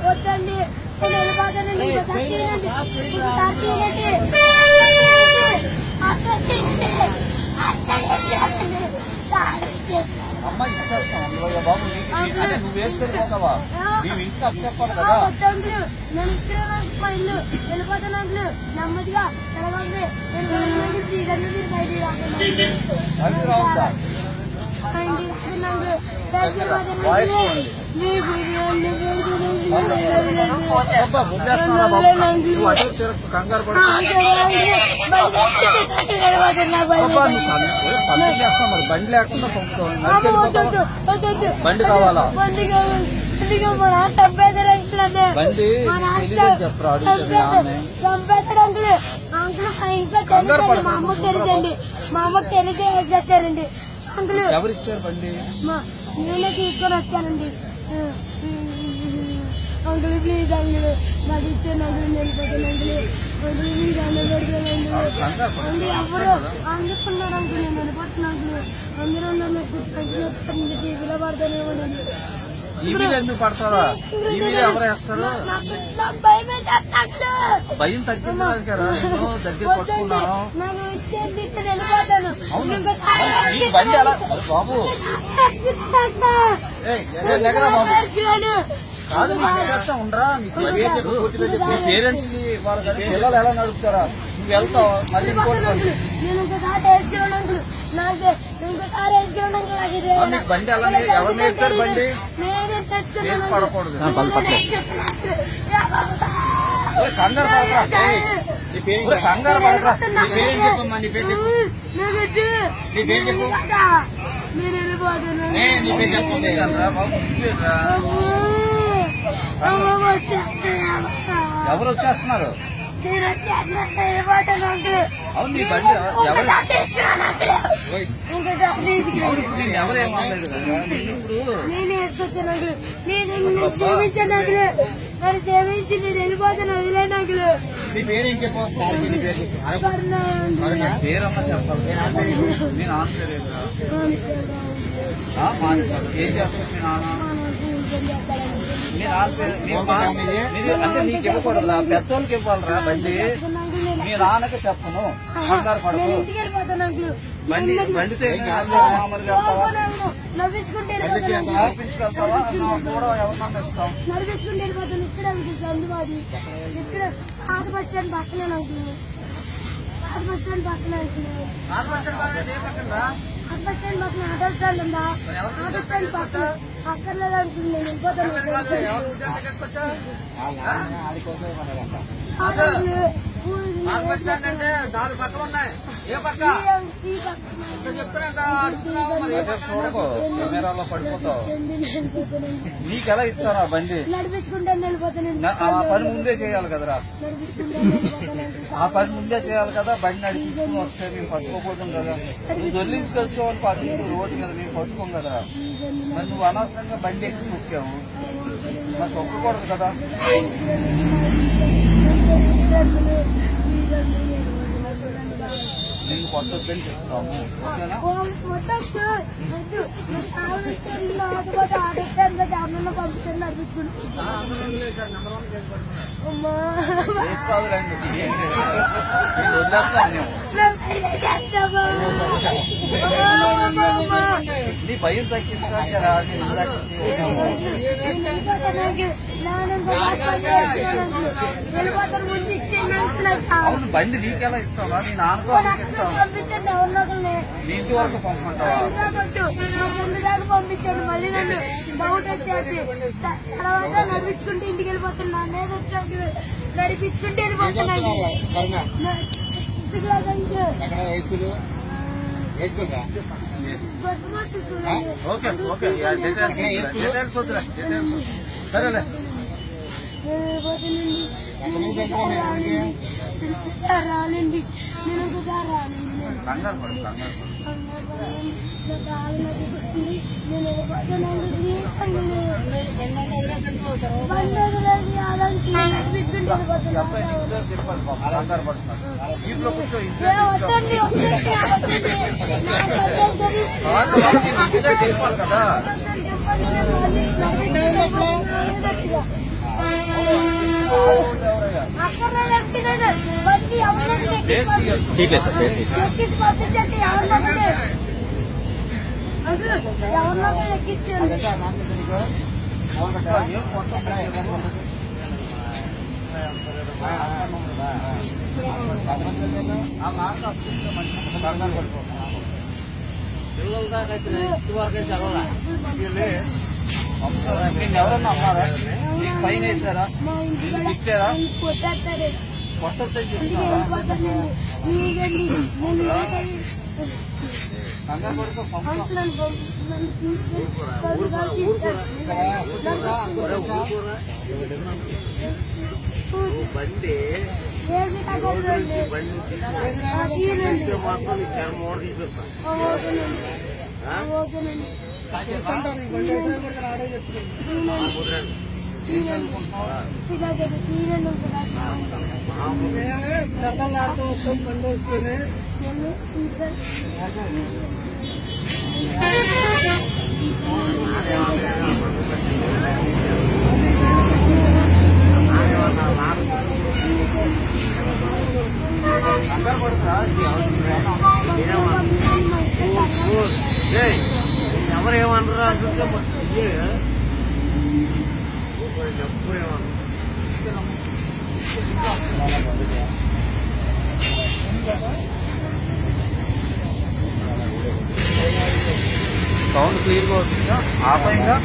వద్దండి అమ్మ ఇచ్చేస్తాం బాబు. నువ్వు వేసుకొని పోతావా? నీవు ఇంకా చెప్పాలి కదా. నేను ఇక్కడ ఇల్లు వెళ్ళిపోతాను అంకులు. నెమ్మదిగా ఎలాగండి కంగారు బండి లేకుండా బండి కావాలా? బండి మా అమ్మకు తెలుసండి. మా అమ్మకు తెలిసి వచ్చారండి అంకులు. ఎవరు ఇచ్చారు బండి? నేనే తీసుకొని వచ్చానండి అంకులు. ప్లీజ్ అంకులు నాకు ఇచ్చాను అంకులు. వెళ్ళిపోతాను అంకులు. అంకులు మీరు అన్న పెడతానండి. ఎవరు అందుకున్నారు అంకులు. నేను వెళ్ళిపోతున్నా అంకులు. అందరూ నన్ను టీవీలో పడతానేమోనండి. ఎందుకు పడతారా? ఎవరు వేస్తారు? భయం తగ్గించడానికి దగ్గర పట్టుకున్నాను. బండి ఎలా బాబు? కాదు చేస్తా ఉండరా? పేరెంట్స్ కి ఇవ్వాలి కదా. పిల్లలు ఎలా నడుపుతారా? నువ్వు వెళ్తావు మళ్ళీ ఇంకోటి బండి ఎలా ఎవరు నేర్పారు? బండి వేసి పడకూడదు. కంగారు పడరా, కంగారు పడరా. నీ పేరు చెప్పమ్మా. నీ పేరు చెప్పు. నీ పేరు చెప్పు. నీ పేరు చెప్పండి. ఎవరు వచ్చేస్తున్నారు? అవును నీ బండి ఎవరు ఏమనలేదు కదా. నేను వేసుకొచ్చాను అంకులు. నేను క్షమించాను అంకులు. నన్ను క్షమించి నేను వెళ్ళిపోతాను. వదిలేను అంకులు. పేరమ్మా చెప్పాలి. నేను ఆన్సర్ ఏం చేస్తాను మీ నాన్న? అంటే నీకు ఇవ్వకూడదురా, పెద్దోళ్ళకి ఇవ్వాలరా బండి. మీ నాన్నకి చెప్పను. కంగారు పడకు. బండి బండితే మామూలుగా నడిపించుకెళ్తావా? కూడా ఎవరినన్నా ఇస్తాం. నడిపించుకుంటే వెళ్ళిపోతాను. ఇక్కడ అందుబాది ఇక్కడ ఆట బస్ స్టాండ్ పక్కనే అంటున్నాను. ఆట బస్ స్టాండ్ పక్కనే అంటున్నాను. బస్ స్టాండ్ పక్కన ఆటో స్టాండ్ ఉందా? ఆటో స్టాండ్ పక్కన అక్కర్లేదు అనుకుంది. నేను వెళ్ళిపోతాను. అంటే 4 పక్కలు ఉన్నాయి. ఏ పక్క కెమెరాలో పడిపోతావు. నీకెలా ఇస్తారా బండి? నడిపించుకుంటాను వెళ్ళిపోతాను. ఆ పని ముందే చేయాలి కదరా. ఆ పని ముందే చేయాలి కదా. బండి నడిపించుకుని వస్తే మేము పట్టుకోకూడదు కదా. నువ్వు దొల్లించుకొచ్చావని పట్టు రోడ్డు మీద మేము పట్టుకోం కదరా. మరి నువ్వు అనవసరంగా బండి ఎక్కి నొక్కావు. మరి తొక్కకూడదు కదా. నేను కొత్త పెళ్లి చెప్తాము. నీ భయం తగ్గించారా? అవును బండి నీకెలా ఇస్తావా? నీ నాన్నకు నీ ఇంటి వరకు పంపుకుంటావా? పంపించాను. మళ్ళీ నన్ను డౌట్ వచ్చేది. తర్వాత నడిపించుకుంటే ఇంటికి వెళ్ళిపోతున్నాను. నడిపించుకుంటే వెళ్ళిపోతున్నాను. సరేలే. రానండి. నేను ఒకసారి రానండి. కంగారు పడు, కంగారు పడు. నేను ఇంట్లో కూర్చో. చెప్పాలి కదా. ఎవరినో ఎక్కించండి. ఎవరన్నా అన్నారా? నీకు ఫైన్ వేసారా? తిట్టారా? కొట్టేస్తాడు. కొట్టొద్దని చెప్తున్నారా? కంగారు పడుకో, పంపుతాం. బండి మాత్రం చర్మ తీపిస్తాను. ఎవరేమన్నారా అంటే సౌండ్ క్లియర్గా వస్తుందా? ఆపంగా